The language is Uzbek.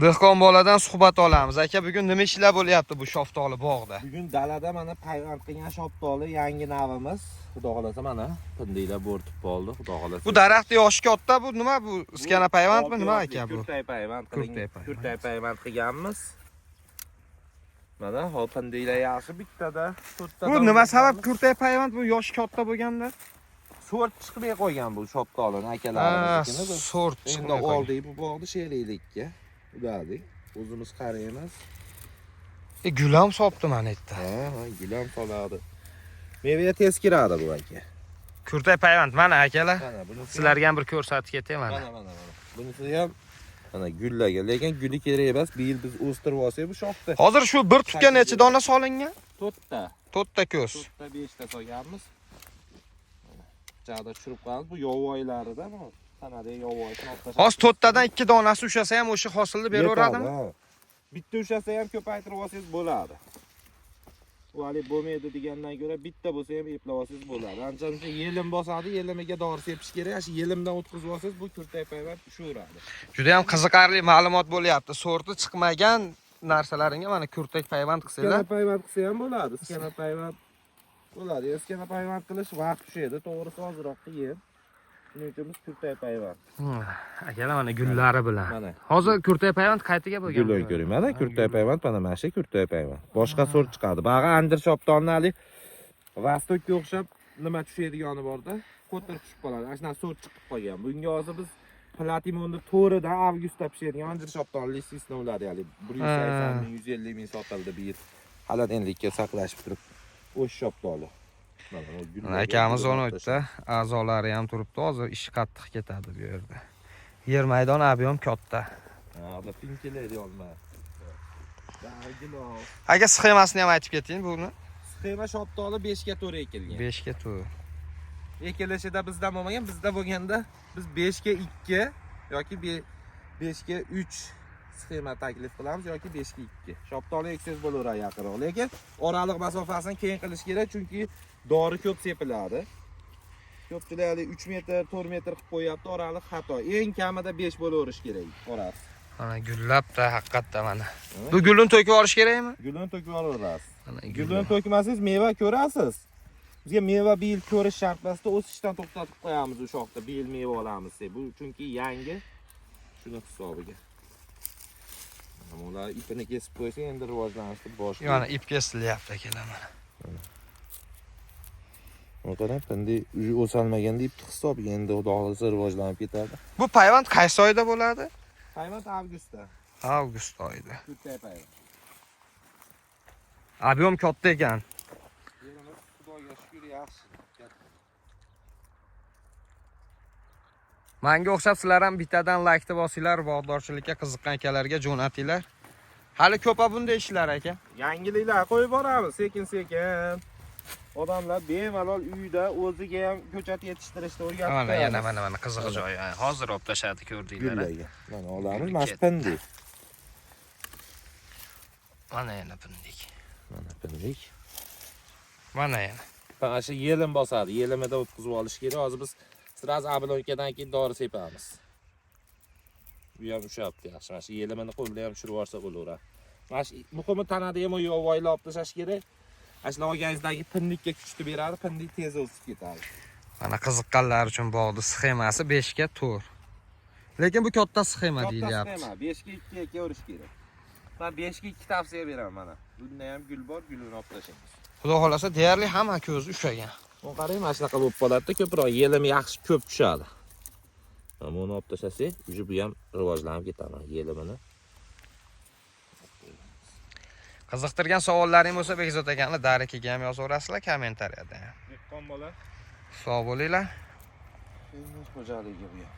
Dehqon boladan suhbat olamiz. Aka, bugun nima ishlar bo'lyapti bu shoftoli bog'da? Bugun dalada mana payvand qilgan shoftoli yangi navimiz. Xudo xolasa mana pindiklar bo'rtib qoldi, xudo xolasa. Bu daraxt yoshi katta, bu nima bu? Iskana payvandmi, nima aka bu? Kurtay payvand qilingan. Kurtay payvand qilganmiz. Mana hop pindiklar yaxshi bittada, to'rtta. Bu nima sabab kurtay payvand bu yoshi katta bo'lganda? Sort chiqmay qo'ygan bu shoftolini akalarimizniki. Sort Endi chiqmay oldik bu bog'ni sheriklikka. Ulardik. O'zimiz qaraymiz. Gul ham sopdi mana yerda. Ha, gul ham soladi. Meva tez kiradi bu aka. Kurtay payvand mana akalar. Mana buni Sizlarga ham bir ko'rsatib ketay mana. Mana. Bunisi ham mana gullagan, lekin guli kerak emas. Bu yil biz o'stirib olsak bu shoxda. Hozir shu bir tutga necha dona solingan? To'rtta. To'rtta ko'z. To'rtta 5ta solganmiz. Jada tushirib qoldik. Bu yovoylarida, bu tanada yovoy knopka. Hozir to'rttadan 2 donasi ushasa ham o'sha hosilni beraveradimi? Bitta ushasa ham ko'paytirib olsangiz bo'ladi. U hali bo'lmaydi degandan ko'ra bitta bo'lsa ham eplab olsangiz bo'ladi. Ancha-muncha yelim bosadi, yelimiga dori sepish kerak. Shu yelimdan o'tkazib olsangiz bu kurtay payvand ushaveradi. Juda ham qiziqarli ma'lumot bo'lyapti. Sorti chiqmagan narsalaringga mana kurtay payvand qilsanglar. Iskana payvand qilsa ham bo'ladi. Iskana payvand bo'ladi. Iskana payvand qilish vaqt tushadi, to'g'risi ozroq qiyin. Shuning uchun biz kurtay payvand. Akalar mana gullari bilan. Mana. Hozir kurtay payvand qaytiga bo'lgan? Gulni ko'ring. Mana kurtay payvand, mana shu kurtay payvand. Boshqa sort chiqadi. Bag'i andir shoptonni Vastokka o'xshab nima tushaydigani borda, qo'tir tushib qoladi. Ana shunday sort chiqib qolgan. Bunga hozir biz Platimonni to'ridan avgustda pishadigan andir shoptonni listini ular ya'ni 180 ming, 150 ming sotildi bu yil. Xaladenlikka saqlashib turib o'sh shoptoni. Mana akamiz o'n o'tda, a'zolari ham turibdi. Hozir ish qattiq ketadi bu yerda. Yer maydon ob'yom katta. Ha, bu pinkelar olmas. Aka, sxemasini ham aytib keting buni. Sxema shoptoli 5 ga to'g'ri ekilgan. 5 ga to'g'ri. Ekilishida bizda bo'lmagan, bizda bo'lganda biz 5 ga 2 yoki 5 ga 3 sxema taklif qilamiz yoki 5 ga 2. Shoptoli eksangiz bo'laveradi yaqinroq, lekin oraliq masofasini keng qilish kerak, chunki dori ko'p sepiladi. Ko'pchilik 3 metr, 4 metr qilib qo'yapti, oraliq xato. Eng kamida 5 bo'laverish kerak orasi. Mana gullabda haqiqatda mana. Bu gulni to'kib olish kerakmi? Gulni to'kib olaverasiz. Mana Gulni to'kmasangiz meva ko'rasiz. Bizga meva bu yil ko'rish shart emasda, o'sishdan to'xtatib qo'yamiz o'sha vaqtda bu yil meva olamiz deb. Bu chunki yangi shuni hisobiga. Ular ipini kesib qo'ysa endi rivojlanishni boshlaydi. Mana ip kesilyapti akalar mana. Qarang, endi o'salmaganda ip hisobiga endi xudo xolasa rivojlanib ketadi. Bu payvand qaysi oyda bo'ladi? Payvand avgustda. Avgust oyida. Kurtay payvand. Ob'yom katta ekan. Yerimiz Xudoga shukr yaxshi. Menga o'xshab sizlar ham bittadan laykni bosinglar, bog'dorchilikka qiziqqan akalarga jo'natinglar. Hali ko'pa bunday ishlar aka. Yangiliklar qo'yib boramiz, sekin-sekin. Odamlar bemalol uyda o'ziga ham ko'chat yetishtirishni o'rgatib. Mana qiziq joyi. Hozir olib tashadi ko'rdinglar. Mana olamiz, mas pindik. Mana yana pindik. Mana pindik. Mana yana. Mana shu yelim bosadi, yelimida o'tkazib olish kerak. Hozir biz sraz ablonkadan keyin dori sepamiz. Bu ham ushabdi yaxshi. Mana shu yelimini qo'l bilan ham tushirib olsa bo'laveradi. Mana shu muhimi tanada ham yovoylar olib tashlash kerak. Ashla olganingizdagi pindikka kuchni beradi, pindik tez o'sib ketadi. Mana qiziqqanlar uchun bog'ning sxemasi 5 ga 4. Lekin bu katta sxema deyilyapti. Katta sxema, 5 ga 2 ga o'rish kerak. Men 5 ga 2 tavsiya beraman mana. Bunda ham gul bor, gulni olib tashlaymiz. Xudo xolasa deyarli hamma ko'zi ushagan. Buni qarang, mana shunaqa bo'lib qoladi-da, ko'proq yelim yaxshi ko'p tushadi. Mana buni olib tashlasak, uje bu ham rivojlanib ketadi yelimini. Qiziqtirgan savollaring bo'lsa, Bekzod akani Darakaga ham yozaverasizlar kommentariyada. Dehqon bola. Sog' bo'linglar. Xo'jaligi bu ham.